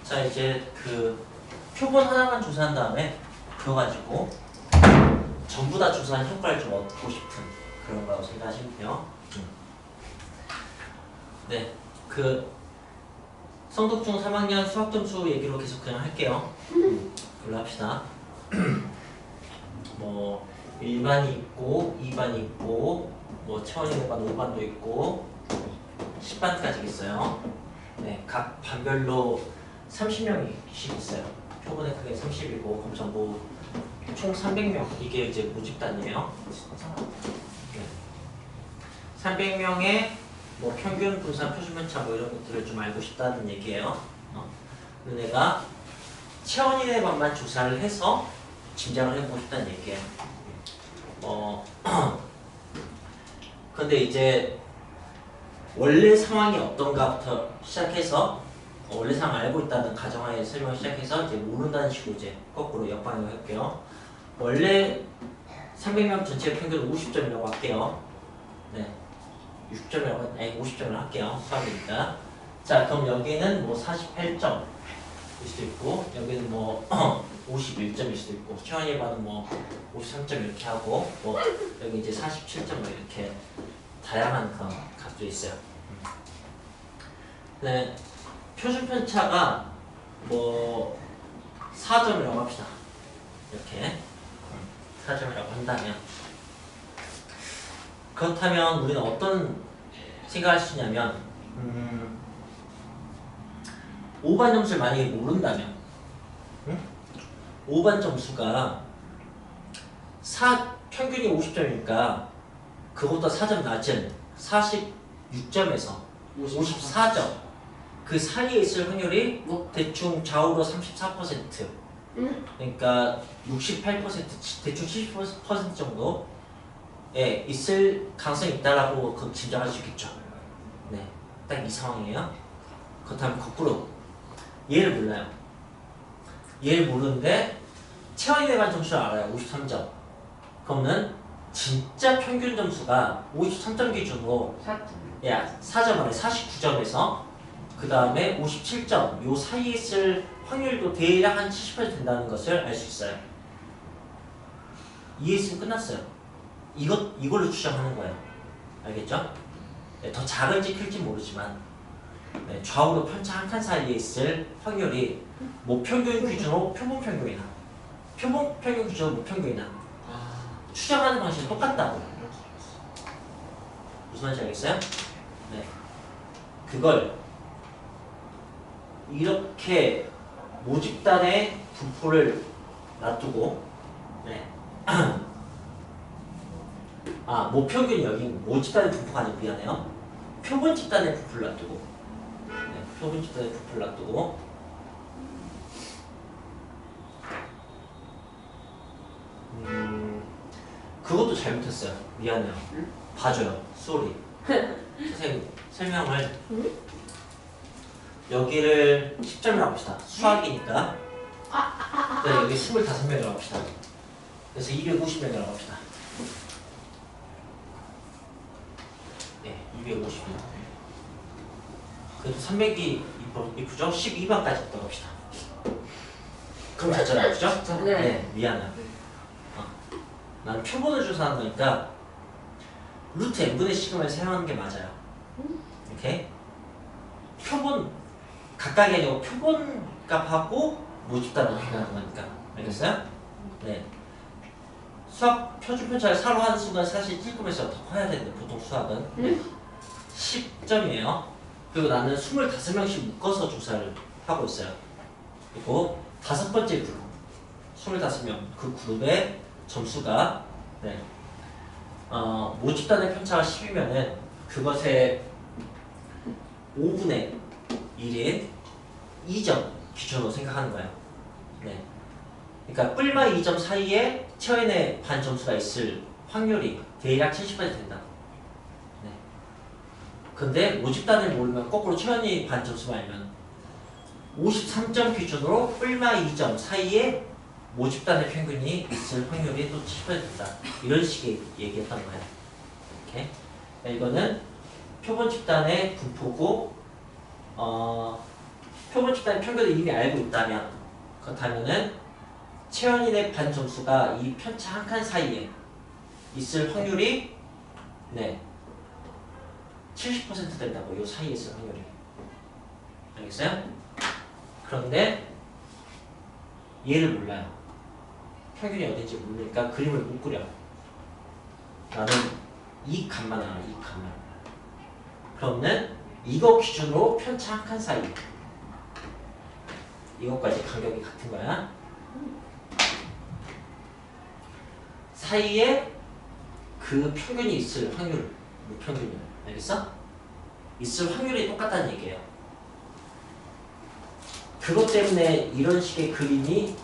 자, 이제 그 표본 하나만 조사한 다음에 그거 가지고 전부 다 조사한 효과를 좀 얻고 싶은 그런 거라고 생각하시면 돼요. 네, 그 성덕중 3학년 수학 점수 얘기로 계속 그냥 할게요. 그걸로 합시다. 뭐 1반이 있고 2반이 있고 뭐 채원이 5반 5반도 있고 10반까지 있어요. 네, 각 반별로 30명씩 있어요. 표본의 크기 30이고 그럼 전부 총 300명. 이게 이제 모집단이에요. 네. 300명의 뭐 평균 분산 표준편차 뭐 이런 것들을 좀 알고 싶다는 얘기예요. 내가 체온인의 반만 조사를 해서 짐작을 해보고 싶다는 얘기예요. 근데 이제 원래 상황이 어떤가부터 시작해서 원래 상황 알고 있다는 가정하에 설명을 시작해서 이제 모른다는 식으로 이제 거꾸로 역방향을 할게요. 원래 300명 전체 평균 50점이라고 할게요. 네, 60점이라고 아니 50점을 할게요. 수학이니까. 자, 그럼 여기는 뭐 48점일 수도 있고 여기는 뭐 51점일 수도 있고 최원이 반은 뭐 53점 이렇게 하고 뭐 여기 이제 47점 뭐 이렇게 다양한 그런 값도 있어요. 네, 표준 편차가 뭐 4점이라고 합시다. 이렇게 4점이라고 한다면 그렇다면 우리는 어떤 생각을 할 수 있냐면 5반 점수를 만약에 모른다면 5반 점수가 평균이 50점이니까 그것보다 4점 낮은 46점에서 54점 그 사이에 있을 확률이 대충 좌우로 34% 그러니까 68% 대충 70% 정도에 있을 가능성이 있다라고 짐작할 수 있겠죠. 네, 딱 이 상황이에요. 그렇다면 거꾸로 얘를 몰라요. 얘를 모르는데 체온에 대한 점수를 알아요. 53점. 그러면 진짜 평균 점수가 53점 기준으로 4점 안에 49점에서 그 다음에 57점 요 사이에 있을 확률도 대략 한 70% 된다는 것을 알 수 있어요. 이해했으면 끝났어요. 이걸로 추정하는 거예요. 알겠죠? 네, 더 작은지 클지 모르지만 네, 좌우로 편차 한 칸 사이에 있을 확률이 모평균 기준으로 표본평균이나 표본평균 기준으로 모평균이나 추정하는 방식이 똑같다고. 무슨 말인지 알겠어요? 네, 그걸 이렇게 모집단의 분포를 놔두고 네. 모평균이 여기 모집단의 분포가 아니고 미안해요. 표본 집단의 분포를 놔두고 네, 표본 집단의 분포를 놔두고 그것도 잘못했어요. 미안해요. 봐줘요. 쏘리. 선생님 설명을 여기를 10점이라고 합시다. 수학이니까. 네, 여기 25명이라고 합시다. 그래서 250명이라고 합시다. 네, 250명. 그래도 300이 이쁘죠? 12반까지 있다고 합시다. 그럼 잘잖아요, 그죠? 네, 미안해요. 나는 표본을 조사하는 거니까 루트 n분의 시그마를 사용하는 게 맞아요. 오케이? 표본 각각이 아니고 표본 값하고 모집단을 비교하는 거니까. 알겠어요? 네. 수학 표준 편차를 사로 하는 순간 사실 찔끔해서 더 커야 되는데 보통 수학은 10점이에요. 그리고 나는 25명씩 묶어서 조사를 하고 있어요. 그리고 5번째 그룹 25명 그 그룹의 점수가 네. 모집단의 편차가 10이면은 그것의 5분의 1인 2점 기준으로 생각하는 거예요. 네. 그러니까 뿔마 2점 사이에 체온의 반 점수가 있을 확률이 대략 70% 된다. 네. 근데 모집단을 모르면 거꾸로 체온이 반 점수만 알면 53점 기준으로 뿔마 2점 사이에 모집단의 평균이 있을 확률이 또 70% 된다. 이런 식의 얘기했던 거예요. 이렇게. 이거는 표본 집단의 분포고 표본 집단의 평균을 이미 알고 있다면 그렇다면은 최연인의 반 점수가 이 편차 한 칸 사이에 있을 확률이 네 70% 된다고. 이 사이에 있을 확률이. 알겠어요? 그런데 얘를 몰라요. 평균이 어딘지 모르니까 그림을 못 그려. 나는 이 값만 알아. 이 값만. 그러면 이거 기준으로 편차 한 칸 사이 이것까지 간격이 같은 거야. 사이에 그 평균이 있을 확률, 무평균이. 알겠어? 있을 확률이 똑같다는 얘기예요. 그것 때문에 이런 식의 그림이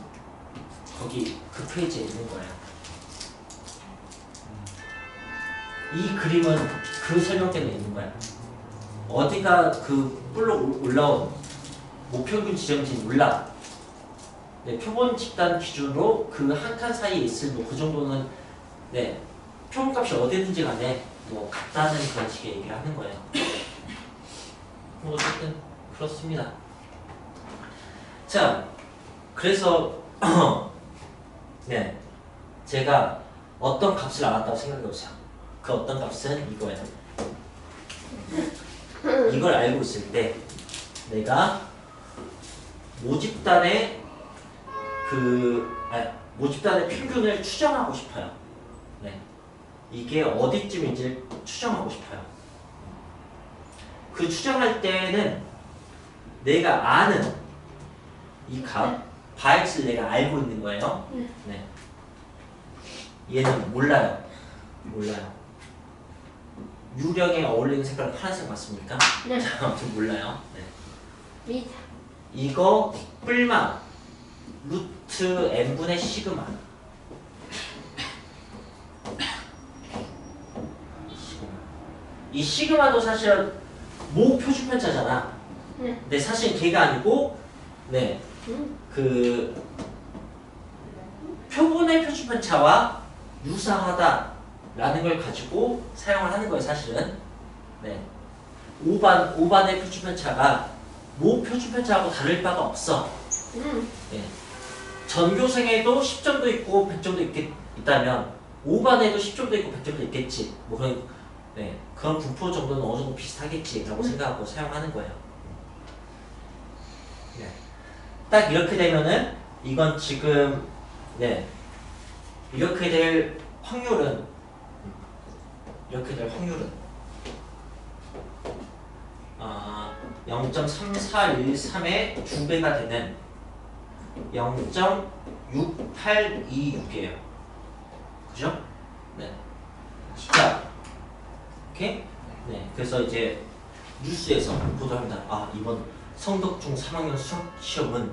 거기 그 페이지에 있는 거야. 이 그림은 그 설명 때문에 있는 거야. 어디가 그 뿔로 올라온 무평균 지점인지 몰라. 네, 표본 집단 기준으로 그 한 칸 사이에 있을 뭐 그 정도는 네 표본값이 어디든지 간에 뭐 같다는 그런 식의 얘기를 하는 거예요. 뭐 어쨌든 그렇습니다. 자, 그래서 네 제가 어떤 값을 알았다고 생각해 보세요. 그 어떤 값은 이거예요. 이걸 알고 있을 때 내가 모집단의 모집단의 평균을 추정하고 싶어요. 네. 이게 어디쯤인지 추정하고 싶어요. 그 추정할 때는 내가 아는 이 값, 바엑스를 내가 알고 있는 거예요. 네. 얘는 몰라요. 몰라요. 유령에 어울리는 색깔은 파란색 맞습니까? 네. 아무튼 몰라요. 네. 이거 뿔만 루트 n분의 시그마. 이 시그마도 사실 모 표준편차잖아. 네. 근데 사실 걔가 아니고 네 그 표본의 표준편차와 유사하다라는 걸 가지고 사용을 하는 거예요. 사실은 네 5반의 표준편차가 모 표준편차하고 다를 바가 없어. 네. 전교생에도 10점도 있고 100점도 있다면 5반에도 10점도 있고 100점도 있겠지. 뭐 그런 네, 그런 분포 정도는 어느 정도 비슷하겠지라고 생각하고 사용하는 거예요. 네. 딱 이렇게 되면은 이건 지금 네 이렇게 될 확률은 0.3413의 2배가 되는 0.6826이에요. 그죠? 네. 자, 오케이? 네. 그래서 이제 뉴스에서 보도합니다. 아, 이번 성덕중 3학년 수학 시험은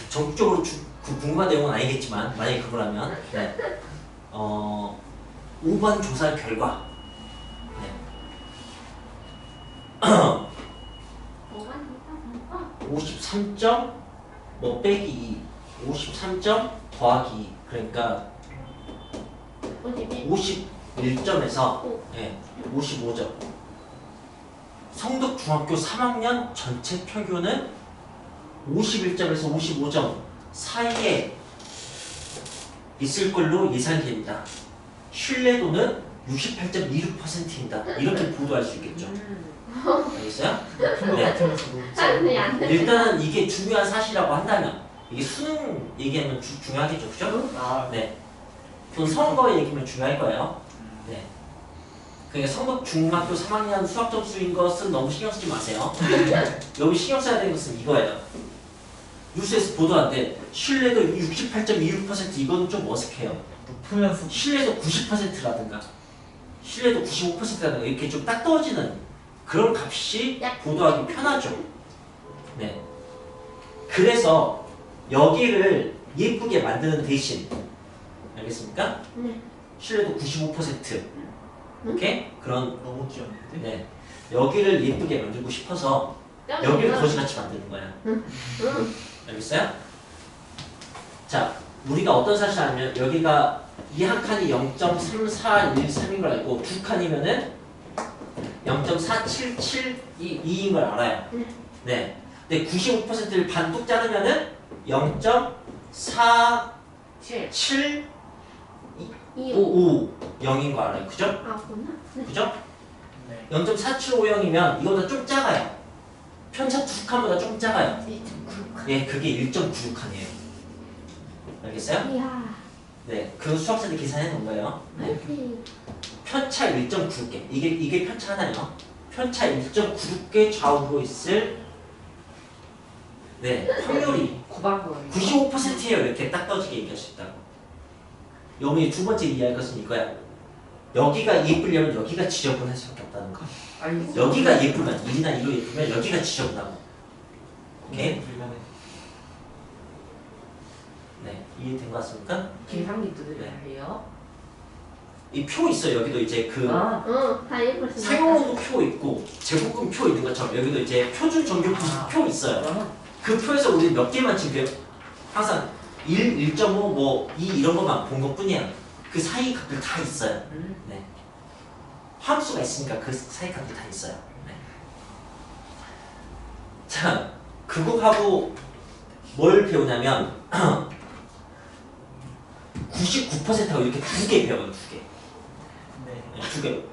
전국적으로 그 궁금한 내용은 아니겠지만 만약에 그거라면 네. 5번 조사 결과 네. 53점 뭐 빼기 2 53점 더하기 2 그러니까 51점에서 네, 55점 성덕중학교 3학년 전체 평균은 51점에서 55점 사이에 있을 걸로 예상됩니다. 신뢰도는 68.26%입니다. 이렇게 보도할 수 있겠죠. 알겠어요? 네. 일단은 이게 중요한 사실이라고 한다면 이게 수능 얘기하면 중요하겠죠. 그죠? 네. 그럼 선거 얘기면 중요할 거예요. 네. 그러니까 성덕중학교 3학년 수학 점수인 것은 너무 신경 쓰지 마세요. 여기 신경 써야 되는 것은 이거예요. 뉴스에서 보도한데 신뢰도 68.26% 이건 좀 어색해요. 높으면서 신뢰도 90%라든가 신뢰도 95%라든가 이렇게 좀 딱 떨어지는 그런 값이 보도하기 편하죠. 네. 그래서 여기를 예쁘게 만드는 대신 알겠습니까? 네. 신뢰도 95% 오케이? 그런 너무 귀엽는데? 네. 여기를 예쁘게 만들고 싶어서 여기를 거지같이 만드는 거야. 알겠어요? 자, 우리가 어떤 사실을 알면 여기가 이 한 칸이 0.3413인 걸 알고 두 칸이면은 0.4772인 걸 알아요. 네. 근데 95%를 반뚝 자르면은 0.475 0인 거 알아요? 그죠? 아, 구나. 네. 그죠? 네. 0.4750이면 이거보다 좀 작아요. 편차 두 칸보다 좀 작아요. 예, 그게 1.96칸이에요. 알겠어요? 이야. 네, 그 수학자들이 계산해 놓은 거예요. 네. 네. 편차 1.96개. 이게 편차 하나요. 편차 1.96개 좌우로 있을 네, 확률이 95%예요. 이렇게 딱 떠지게 얘기할 수 있다고. 여기 두 번째 이해할 것은 이거야. 여기가 예쁘려면 여기가 지저분할 수밖에 없다는 거. 여기가 예쁘면 1이나 2로 예쁘면 여기가 지저분하고. 오케이? 네, 이해된 것 같습니까? 계산기 두드려요. 이 표 있어요. 여기도 이제 그 응, 다 예쁠 수 있다. 사용원도 표 있고 제곱금 표 있는 것처럼 여기도 이제 표준 정규 표 있어요. 그 표에서 우리 몇 개만 지금 항상 1, 1.5, 뭐 2 이런 것만 본 것뿐이야. 그 사이 값들 다 있어요. 네. 함수가 있으니까 그 사이 값들 다 있어요. 네. 자, 그거하고 뭘 배우냐면 99%하고 이렇게 두 개 배워요. 두 개. 네. 두 개.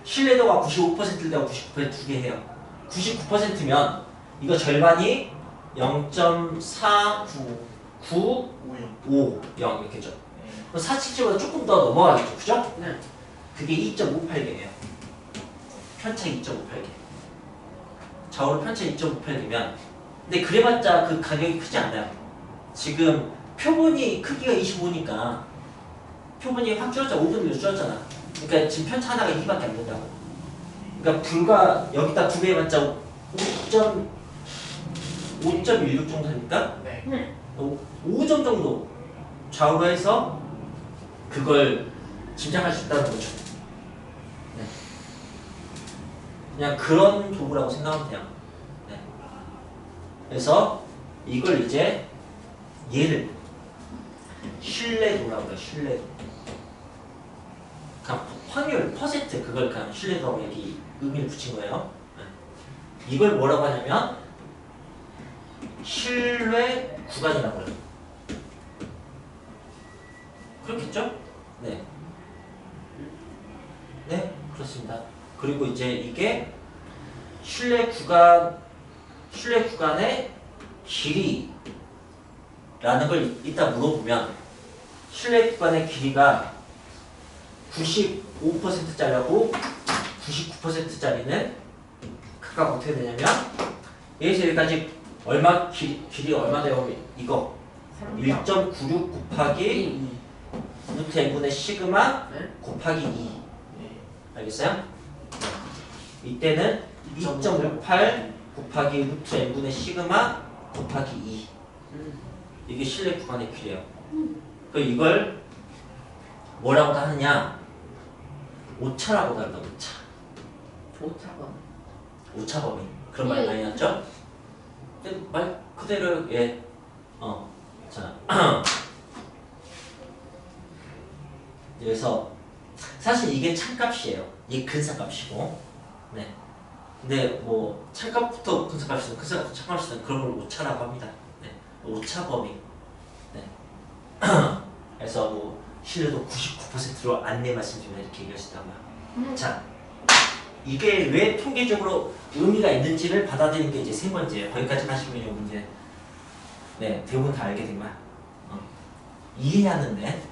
신뢰도가 95%를 되고 99%두 개 해요. 99%면 이거 절반이 0.49950 이렇게죠. 그럼 477보다 조금 더 넘어가겠죠. 그죠? 네. 그게 2.58개예요. 편차 2.58개. 좌우로 편차 2.58개면 근데 그래봤자 그 가격이 크지 않아요. 지금 표본이 크기가 25니까 표본이 확 줄었잖아. 5분의 1 줄었잖아. 그러니까 지금 편차 하나가 2밖에 안 된다고. 그러니까 불과 여기다 두 배 해봤자 5.16 정도 하니까 네. 5점 정도 좌우로 해서 그걸 짐작할 수 있다는 거죠. 네. 그냥 그런 도구라고 생각하면 돼요. 네. 그래서 이걸 이제 얘를 신뢰도라고 해요. 신뢰도. 그냥 확률, 퍼센트 그걸 그냥 신뢰도라고 여기 의미를 붙인 거예요. 네. 이걸 뭐라고 하냐면 신뢰 구간이라고 해요. 그렇겠죠? 네. 네, 그렇습니다. 그리고 이제 이게 신뢰 구간의 길이라는 걸 이따 물어보면 신뢰 구간의 길이가 95%짜리하고 99%짜리는 각각 어떻게 되냐면 여기서 여기까지 얼마 길이 얼마 돼요? 이거 1.96 곱하기 루트 n분의 시그마 곱하기 2 알겠어요? 이때는 2.58 곱하기 루트 n분의 시그마 곱하기 2 이게 실내 구간의 길이에요. 그 이걸 뭐라고 하느냐? 오차라고도 한다. 오차 범위. 그런 말 많이 났죠? 근데 말 그대로 예. 자. 그래서 사실 이게 참값이에요. 이게 근사값이고. 네. 근데 뭐 참값부터 근사값이든 근사값부터 참값이든 그런 걸 오차라고 합니다. 네. 오차 범위. 네. 그래서 뭐 신뢰도 99%로 안내 말씀드리면 이렇게 얘기할 수 있다고요. 자, 이게 왜 통계적으로 의미가 있는지를 받아들이는 게 이제 세 번째예요. 거기까지 하시면 이 문제 네 대부분 다 알게 된 거야. 이해하는데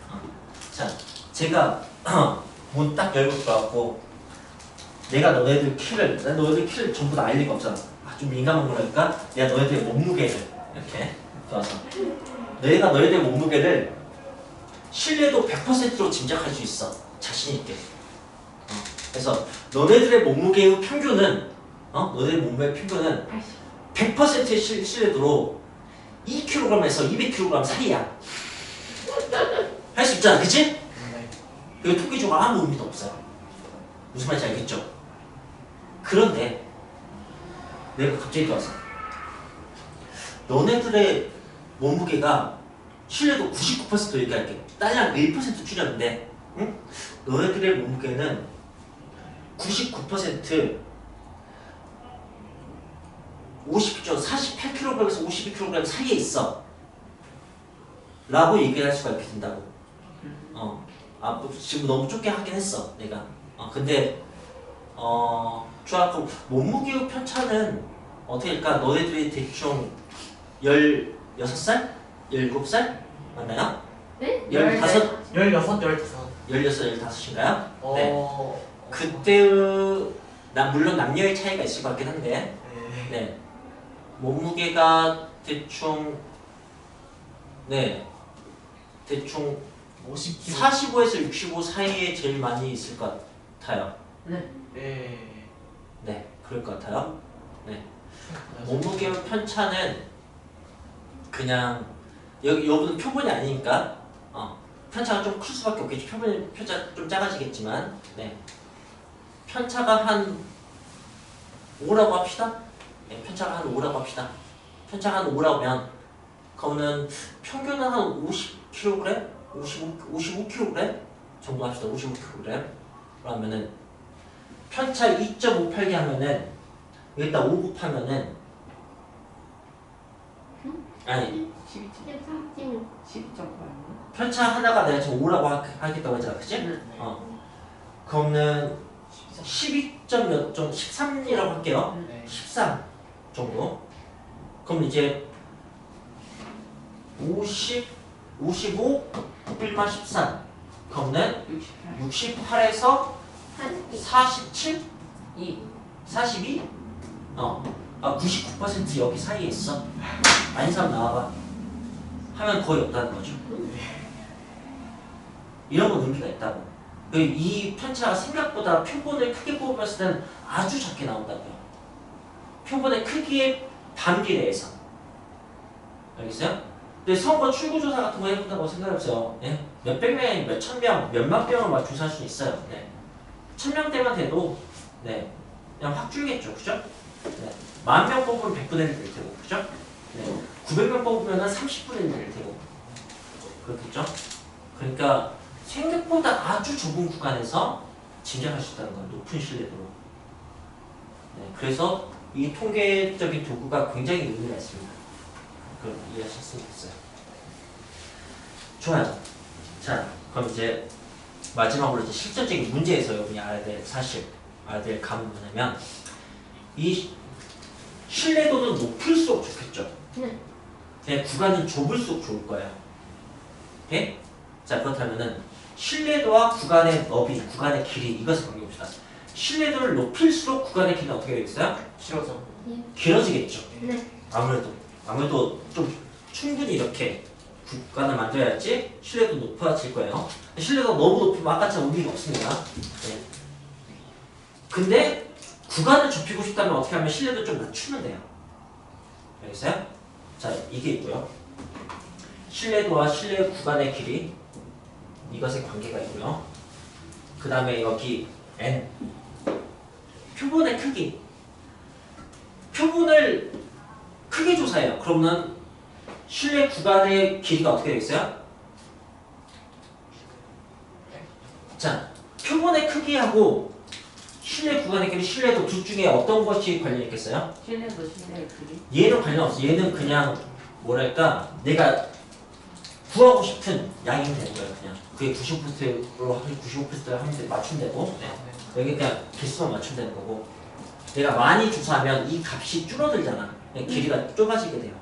자, 제가 문 딱 열고 들어왔고 내가 너네들 키를 전부 다 알 리가 없잖아. 좀 민감한 거라니까 내가 너네들의 몸무게를 이렇게 들어와서 내가 너희들 몸무게를 신뢰도 100%로 짐작할 수 있어. 자신 있게. 그래서 너네들의 몸무게의 평균은 너네들 몸무게의 평균은 100%의 신뢰도로 2kg에서 200kg 사이야. 할 수 있잖아, 그치? 네. 이거 통계적으로 아무 의미도 없어요. 무슨 말인지 알겠죠? 그런데 내가 갑자기 들어왔어. 너네들의 몸무게가 신뢰도 99% 얘기할게. 딸랑 1% 줄였는데, 응? 너네들의 몸무게는 99% 48kg에서 52kg 사이에 있어 라고 얘기를 할 수가 있게 된다고. 지금 너무 좁게 하긴 했어 내가. 근데 좋아. 그럼 몸무게 편차는 어떻게 될까? 너네들이 대충 16살? 17살? 맞나요? 네? 15? 16. 16, 15인가요? 네. 그때 난 물론 남녀의 차이가 있을 것 같긴 한데 네. 몸무게가 대충 50kg. 45에서 65 사이에 제일 많이 있을 것 같아요. 네. 네, 그럴 것 같아요. 네. 몸무게 편차는 그냥 여기는 표본이 아니니까 편차가 좀 클 수밖에 없겠지. 편차 좀 작아지겠지만 네. 편차가 한 5라고 합시다. 네, 편차가 한 5라고 합시다. 편차가 한 5라면 그러면 평균은 한 50kg? 55kg 정도 합시다. 55kg 그러면은 편차 2.58개 하면은 여기다 5 곱하면은 아니 12.8. 편차 하나가 내가 지금 5라고 하겠다고 했잖아, 그치? 네. 그러면 12점 몇 점 13이라고 할게요. 네. 13 정도. 그럼 이제 55 1마 13 그러면 68. 68에서 47? 2. 42? 99% 여기 사이에 있어. 아닌 사람 나와봐. 하면 거의 없다는 거죠. 이런 건 의미가 있다고. 이 편차가 생각보다 표본을 크게 뽑았을 때는 아주 작게 나온다고요. 표본의 크기의 반비례해서. 알겠어요? 근데 선거 출구조사 같은 거 해본다고 생각해보세요. 네? 몇백 명, 몇천 명, 몇만 명을 막 조사할 수 있어요. 네. 1000명대만 돼도 네. 그냥 확 줄겠죠. 그죠? 네. 10,000명 뽑으면 100분의 1 될 테고. 그죠? 네. 900명 뽑으면 30분의 1 될 테고. 그렇겠죠? 그러니까 생각보다 아주 좁은 구간에서 짐작할 수 있다는 거예요. 높은 신뢰도로. 네. 그래서 이 통계적인 도구가 굉장히 의미가 있습니다. 그럼 이해하셨으면 좋겠어요. 좋아요. 자, 그럼 이제 마지막으로 이제 실전적인 문제에서 여러분이 알아야 될 사실, 알아야 될 감은 뭐냐면 이 신뢰도는 높을수록 좋겠죠. 그냥 구간은 좁을수록 좋을 거예요. 오케이? 자, 그렇다면은 신뢰도와 구간의 너비, 구간의 길이 이것을 관계봅시다. 신뢰도를 높일수록 구간의 길이는 어떻게 되겠어요? 싫어서. 길어지겠죠. 네. 아무래도 좀 충분히 이렇게 구간을 만들어야지 신뢰도 높아질 거예요. 신뢰도가 너무 높으면 아까처럼 의미가 없습니다. 네. 근데 구간을 좁히고 싶다면 어떻게 하면 신뢰도 좀 낮추면 돼요. 알겠어요? 자, 이게 있고요. 신뢰도와 신뢰 구간의 길이 이것의 관계가 있고요. 그 다음에 여기 N 표본의 크기. 표본을 크게 조사해요. 그러면 신뢰 구간의 길이가 어떻게 되겠어요? 자, 표본의 크기하고 신뢰 구간의 길이, 신뢰도 둘 중에 어떤 것이 관련이 있겠어요? 신뢰도 신뢰의 크기. 얘는 관련 없어. 얘는 그냥 뭐랄까 내가 구하고 싶은 양이면 되는 거예요. 그냥 그게 95%로 하면 95%를 하면 맞추면 되고 여기 그냥 개수만 맞추면 되는 거고 내가 많이 조사하면 이 값이 줄어들잖아. 그냥 길이가 좁아지게 돼요.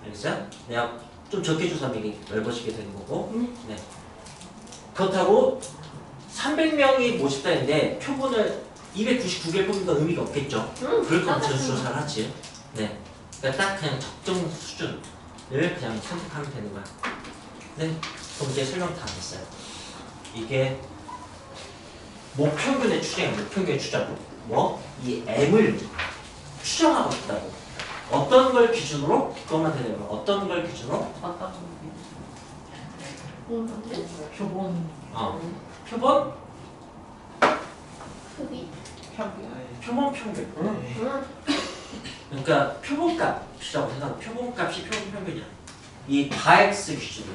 알겠어요? 내가 좀 적게 조사하면 이게 넓어지게 되는 거고 네. 그렇다고 300명이 모집단인데 표본을 299개를 뽑는 건 의미가 없겠죠. 그럴 거면 전수조사를 하지. 네. 그러니까 딱 그냥 적정 수준을 그냥 선택하면 되는 거야. 네. 그럼 이제 설명 다 됐어요. 이게 목평균의 추정이에요. 목평균의 추정. 뭐? 이 M을 추정하고 싶다고. 어떤 걸 기준으로? 그것만 되는 거야. 어떤 걸 기준으로? 어떤 표본. 표본? 크기. 표본 평균. 그러니까 표본값이라고 생각하면 표본값이 표본 평균이야. 이 바엑스 기준으로.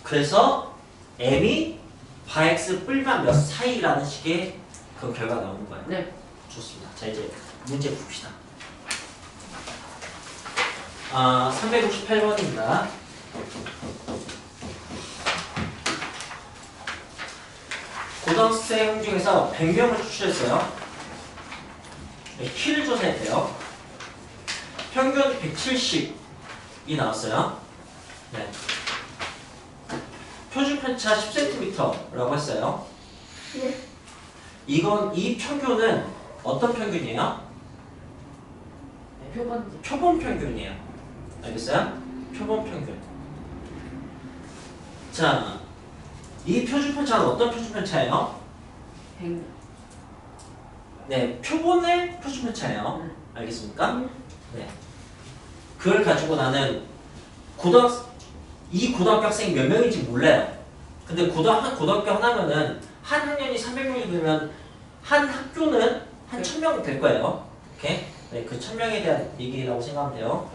그래서 M이 바엑스 뿔만 몇 사이라는 식의 그 결과가 나오는 거예요. 네. 좋습니다. 자, 이제 문제 봅시다. 368번입니다. 고등학생 중에서 100명을 추출했어요. 네, 키를 조사했대요. 평균 170이 나왔어요. 네. 표준 편차 10cm라고 했어요. 네. 이 평균은 어떤 평균이에요? 표본지. 표본 평균이에요. 알겠어요? 표본 평균. 자, 이 표준 편차는 어떤 표준 편차예요? 100. 네, 표본의 표준 편차예요. 알겠습니까? 네. 네. 그걸 가지고 나는 이 고등학교 학생이 몇 명인지 몰라요. 근데 고등학교 하나면은 한 학년이 300명이 되면 한 학교는 한 1000명 될 거예요. 오케이? 네, 그 1000명에 대한 얘기라고 생각하면 돼요.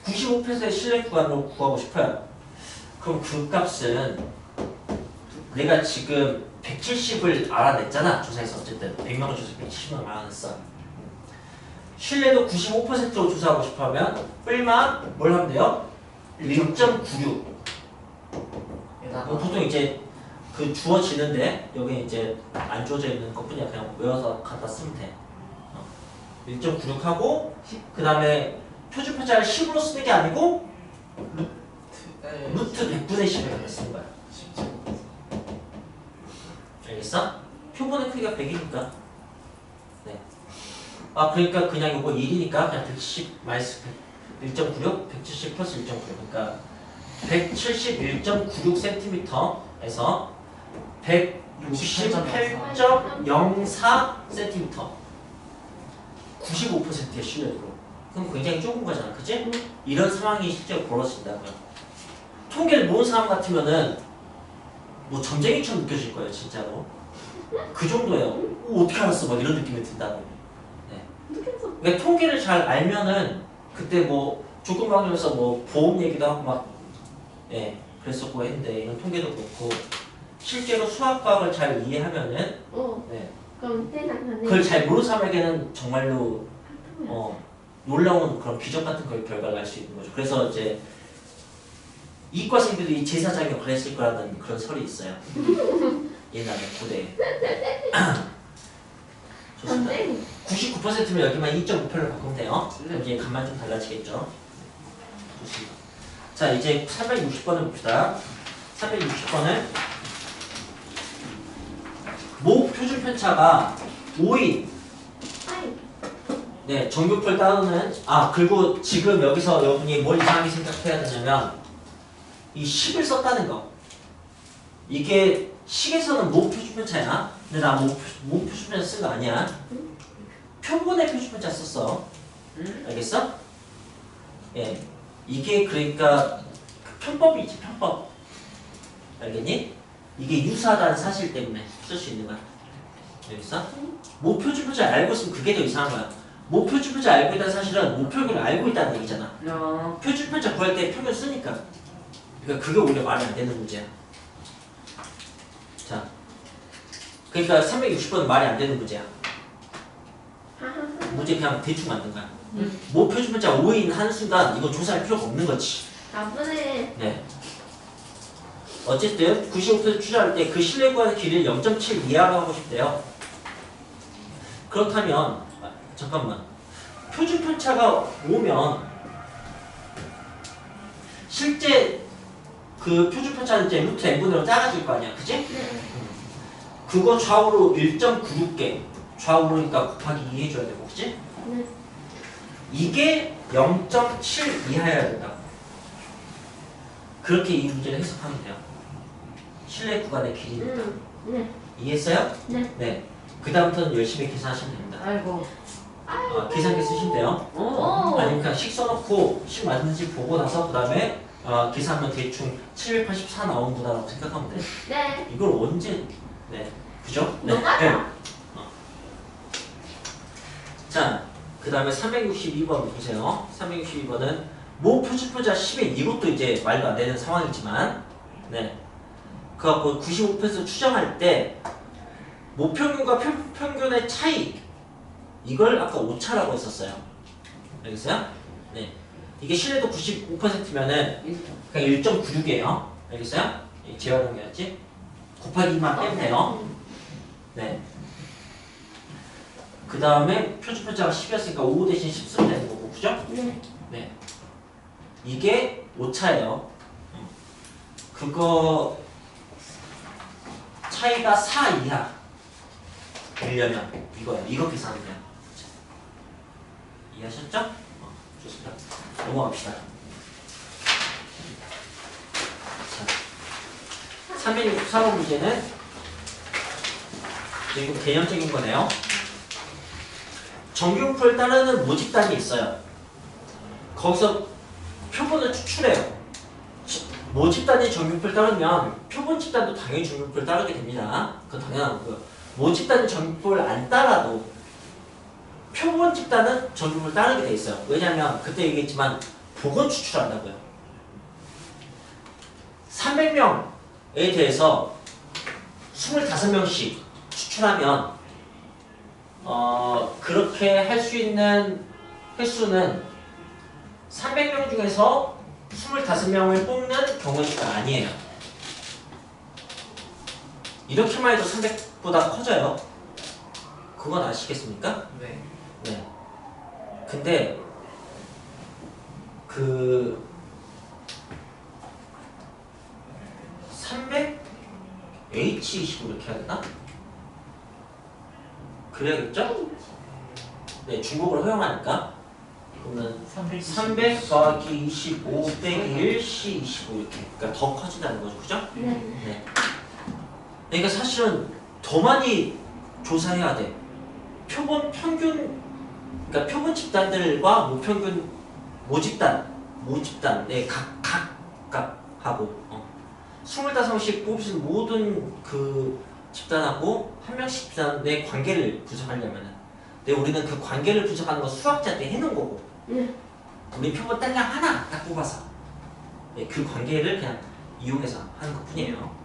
95%의 신뢰 구간으로 구하고 싶어요. 그럼 그 값은 내가 지금 170을 알아냈잖아. 조사해서 어쨌든 100명을 조사해서 170명을 알아냈어. 신뢰도 95%로 조사하고 싶으면 뿔마 뭘 하면 돼요? 1.96. 보통 이제 그 주어지는데 여기 이제 안 주어져 있는 것뿐이야. 그냥 외워서 갖다 쓰면 돼. 1.96하고 그 다음에 표준 편차를 10으로 쓰는 게 아니고 루트 100분의 10을 갖다 쓰는 거야. 알겠어? 표본의 크기가 100이니까. 네. 그러니까 그냥 이거 1이니까 그냥 170 마이너스 1.96, 170 플러스 1.96. 그러니까 171.96cm에서 168.04cm. 95%의 신뢰도로. 그럼 굉장히 좁은 거잖아. 그치? 이런 상황이 실제로 벌어진다고요. 통계를 모은 사람 같으면은 뭐 점쟁이처럼 느껴질 거예요. 진짜로. 그 정도예요. 어떻게 알았어? 막 이런 느낌이 든다고. 네. 그러니까 통계를 잘 알면은 그때 뭐 조금방에서 뭐 보험 얘기도 하고 막 그랬었고 했는데 이런 통계도 그렇고 실제로 수학과학을 잘 이해하면은 네. 그럼 대단하네. 그걸 잘 모르는 사람에게는 정말로 놀라운 그런 기적 같은 걸 결과를 알 수 있는 거죠. 그래서 이제 이과생들이 제사장역을 했을 거라는 그런 설이 있어요. 옛날에 고대에. 좋습니다. 99%면 여기만 2.5표를 바꾸면 돼요. 그럼 이제 값만 좀 달라지겠죠. 좋습니다. 자, 이제 360번을 봅시다. 360번을 모 표준 편차가 5인 네, 정규표를 따르는 그리고 지금 여기서 여러분이 뭘 이상하게 생각해야 되냐면 이 10을 썼다는 거. 이게 식에서는 모 표준 편차야. 근데 나 모 표준 편차 쓴 거 아니야. 표본의 표준 편차 썼어. 알겠어? 예. 이게 그러니까 편법이지, 편법. 알겠니? 이게 유사하다는 사실 때문에 쓸 수 있는 거야. 알겠어? 모 표준 편차 알고 있으면 그게 더 이상한 거야. 모 표준 편차 알고 있다는 사실은 모 표준을 알고 있다는 얘기잖아. 표준 편차 구할 때 표준 쓰니까. 그러니까 그게 오히려 말이 안 되는 문제야. 자, 그러니까 360번은 말이 안 되는 문제야. 문제 그냥 대충 만든 거야. 모 표준 편차 5인 하는 순간 이거 조사할 필요가 없는 거지. 나쁘네. 네. 어쨌든 95% 추정할 때 그 신뢰 구간의 길이를 0.7 이하로 하고 싶대요. 그렇다면 잠깐만. 표준 편차가 5면 실제 그 표준 편차는 이제 루트 n분으로 작아질 거 아니야, 그치? 네. 그거 좌우로 1.96개 좌우로니까 곱하기 2 해줘야 되고, 그치? 네. 이게 0.7 이하여야 된다. 그렇게 이 문제를 해석하면 돼요. 실내 구간의 길이니까. 네. 이해했어요? 네. 네. 그 다음부터는 열심히 계산하시면 됩니다. 아이고. 계산기 쓰시면 돼요. 오. 아니면 그냥 식 써놓고 식 맞는지 보고 나서 그 다음에 계산하면 대충 784 나오는구나라고 생각하면 돼. 네. 이걸 언제 그죠? 네. 너가 자, 그 다음에 362번 보세요. 362번은 모 표준 편차 10인 이것도 이제 말도 안 되는 상황이지만 그래갖고 95% 추정할 때 모평균과 평균의 차이 이걸 아까 오차라고 했었어요. 알겠어요? 네. 이게 신뢰도 95%면은 1점. 그냥 1.96이에요. 알겠어요? 재활용해야지. 곱하기 2만 빼면 돼요. 네. 그 다음에 표준편차가 10이었으니까 5 대신 10 쓰면 되는 거고, 그죠? 네. 네. 이게 오차예요. 그거 차이가 4 이하 되려면 이거예요. 이거 계산하면 돼요. 이해하셨죠? 좋습니다. 넘어갑시다. 자, 364번 문제는 이거 개념적인 거네요. 정규분포를 따르는 모집단이 있어요. 거기서 표본을 추출해요. 모집단이 정규분포를 따르면 표본 집단도 당연히 정규분포를 따르게 됩니다. 그건 당연한 거고요. 모집단이 정규분포를 안 따라도 표본 집단은 정규분포를 따르게 돼 있어요. 왜냐하면 그때 얘기했지만 복원 추출한다고요. 300명에 대해서 25명씩 추출하면 그렇게 할 수 있는 횟수는 300명 중에서 25명을 뽑는 경우의 수가 아니에요. 이렇게만 해도 300보다 커져요. 그건 아시겠습니까? 네. 네. 근데 그 300H식으로 이렇게 해야 되나? 그래야겠죠? 네, 중국어를 허용하니까. 그러면 300 더하기 25 빼기 1 C 25 이렇게. 그러니까 더 커진다는 거죠, 그죠? 네. 네. 그러니까 사실은 더 많이 조사해야 돼. 표본 평균, 그러니까 표본 집단들과 모평균 모집단, 네, 각하고 25씩 뽑으신 모든 그 집단하고 한 명씩 집단의 관계를 분석하려면은, 근데 우리는 그 관계를 분석하는 건 수학자한테 해놓은 거고, 네. 우리 표본 단량 하나 딱 뽑아서 네, 그 관계를 그냥 이용해서 하는 것 뿐이에요.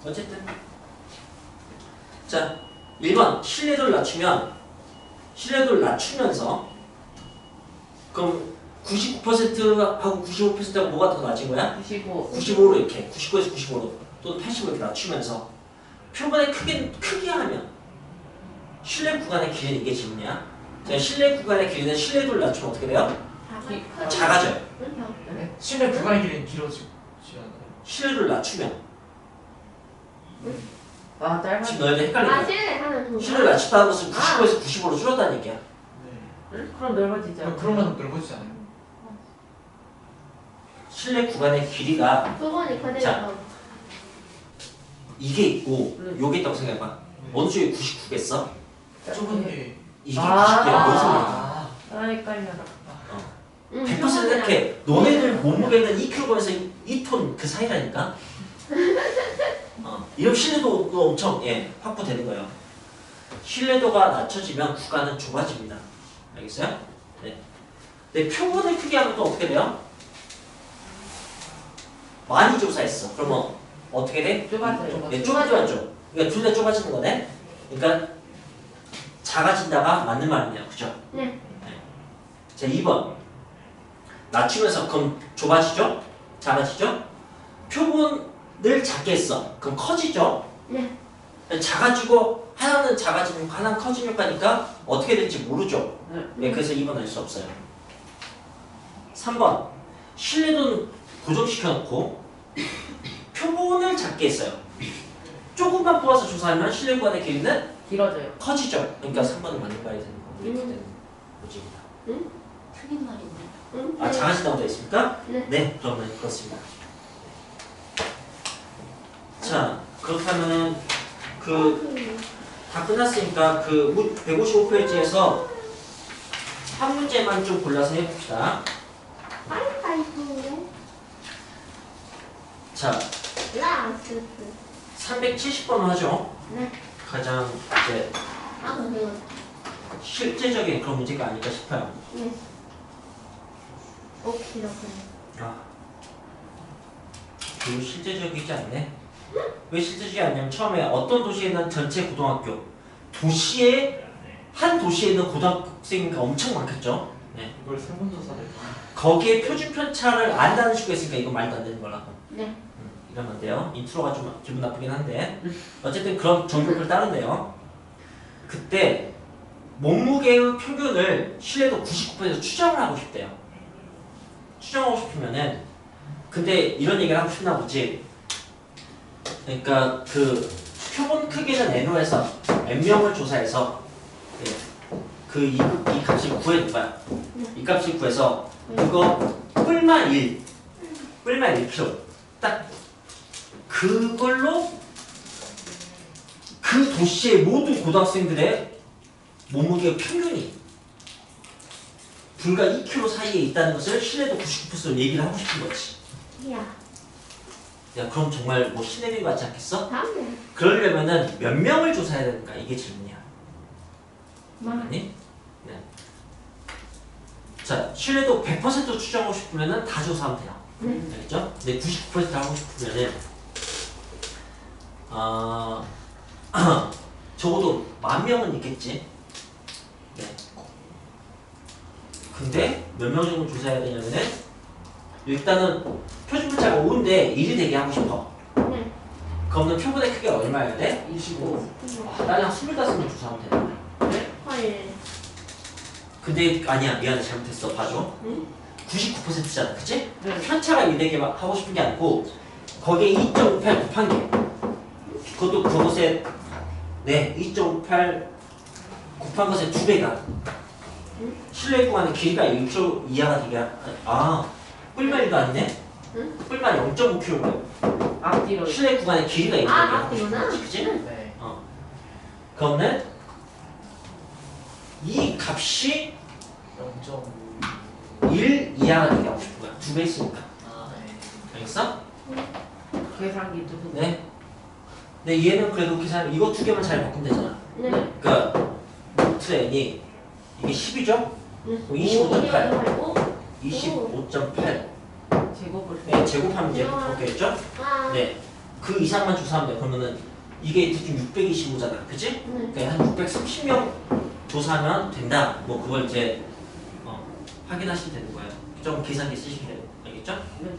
어쨌든 자 1번 신뢰도를 낮추면서 그럼 99%하고 95%하고 뭐가 더 낮은 거야? 95. 95로 이렇게 99에서 95로 또는 80으로 이렇게 낮추면서 표본의 크게 하면 신뢰 구간의 길이는 이게 질문이야. 자, 신뢰 구간의 길이는 신뢰도를 낮추면 어떻게 돼요? 작아져요. 네. 실내 구간의 길이는 길어지지 않아요. 신뢰도를 낮추면 아, 짧아. 지금 너희들 헷갈리죠? 실내 하나 더. 신뢰를 낮췄다는 것은 95에서 95로 줄었다는 얘기야. 네. 그럼 넓어지죠. 그러면 넓어지지 않아요. 신뢰 구간의 길이가 소번이 그대로 자. 나오고. 이게 있고 요게 있다고 생각해봐. 어느 쪽이 99겠어? 좁은 게. 이게 90이야. 무슨 말이야? 아, 헷갈려. 100% 이렇게 너네들 몸무게는 2kg에서 2톤 그 사이라니까. 이런 신뢰도도 엄청 확보되는 거예요. 신뢰도가 낮춰지면 구간은 좁아집니다. 알겠어요? 네. 근데 표본을 크게 하면 또 어떻게 돼요? 많이 조사했어. 그러면 어떻게 돼? 좁아져요. 네, 좁아져. 그러니까 둘 다 좁아지는 거네. 그러니까 작아진다가 맞는 말이네요. 그죠? 네. 자, 2번. 낮추면서 그럼 좁아지죠? 작아지죠? 표본을 작게 했어. 그럼 커지죠? 네. 작아지고 하나는 작아지는 하나는 커지는 효과니까 어떻게 될지 모르죠? 네, 그래서 2번 알 수 없어요. 3번. 신뢰도는 고정시켜놓고 표본을 작게 했어요. 조금만 뽑아서 조사하면 신뢰 구간의 길이는 길어져요. 커지죠? 그러니까 3번은 맞는 말이 되는 거. 이렇게 되는 거지입니다. 틀린 말이네. 아, 작아진다고 되어 있습니까? 네. 네, 그러면 그렇습니다. 자, 그렇다면 다 끝났으니까 155페이지에서 한 문제만 좀 골라서 해봅시다. 파이파이프에 자, 라스트. 370번 하죠. 네. 가장 이제 그래요. 실제적인 그런 문제가 아닐까 싶어요. 네. 이렇게. 아, 별로 실제적이지 않네. 왜 실제적이지 않냐면 처음에 어떤 도시에 있는 전체 고등학교 한 도시에 있는 고등학생이 엄청 많겠죠. 네. 이걸 설문조사를 거기에 표준 편차를 안다는 식으로 했으니까 이건 말도 안 되는 거라고. 네. 이러면 안 돼요. 인트로가 좀 기분 나쁘긴 한데 어쨌든 그런 정보를 따른대요. 그때 몸무게의 평균을 신뢰도 99% 추정을 하고 싶대요. 추정하고 싶으면은 근데 이런 얘기를 하고 싶나 보지. 그러니까 그 표본 크기는 n호에서 n명을 조사해서 이 값을 구해둔 거야. 이 값을 구해서 그거 뿔만 1kg 딱 그걸로 그 도시의 모든 고등학생들의 몸무게 평균이 불과 2kg 사이에 있다는 것을 신뢰도 99%로 얘기를 하고 싶은 거지. 야. 야, 그럼 정말 뭐 신뢰인 것 같지 않겠어? 다음에. 그러려면은 몇 명을 조사해야 되는가? 이게 질문이야. 아니? 네. 자, 신뢰도 100% 추정하고 싶으면은 다 조사하면 돼요. 알겠죠? 근데 99% 하고 싶으면은 적어도 10,000명은 있겠지. 네. 근데 몇 명 정도 조사해야 되냐면은 일단은 표준 편차가 5인데 1이 되게 하고 싶어. 네. 그러면 표본의 크기가 얼마여야 돼? 25. 나는 한 25명 조사하면 되는데. 헐. 근데 아니야, 미안해, 잘못했어. 봐줘. 응? 99%잖아, 그치? 네. 편차가 1되게 막 하고 싶은 게 아니고 거기에 2.58 곱한 게 그것도 그것에 2.58 곱한 것의 2배가 실내 구간의 길이가 1km 이하가 되게 뿔만 1도 아니네? 응? 뿔만 0.5km 앞뒤로. 실내 구간의 길이가 1km 앞뒤구나. 그치? 네. 그러면 이 값이 0.5. 1 이하가 되게 하고 싶은 거야 2배 있으니까 네. 알겠어? 계산기 누구? 네. 근데 얘는 그래도 계산 이거 2개만 잘 바꾸면 되잖아. 네. 그러니까 루트 n이 이게 10이죠? 네. 25.8 25.8 제곱을. 네, 제곱하면 이제 바뀌겠죠? 아. 네. 그 이상만 조사하면 돼. 그러면은 이게 대충 625잖아. 그치? 네. 그러니까 한 630명 조사하면 된다. 뭐 그걸 이제 확인하시면 되는 거예요. 좀 계산기 쓰시면 돼요. 알겠죠? 네.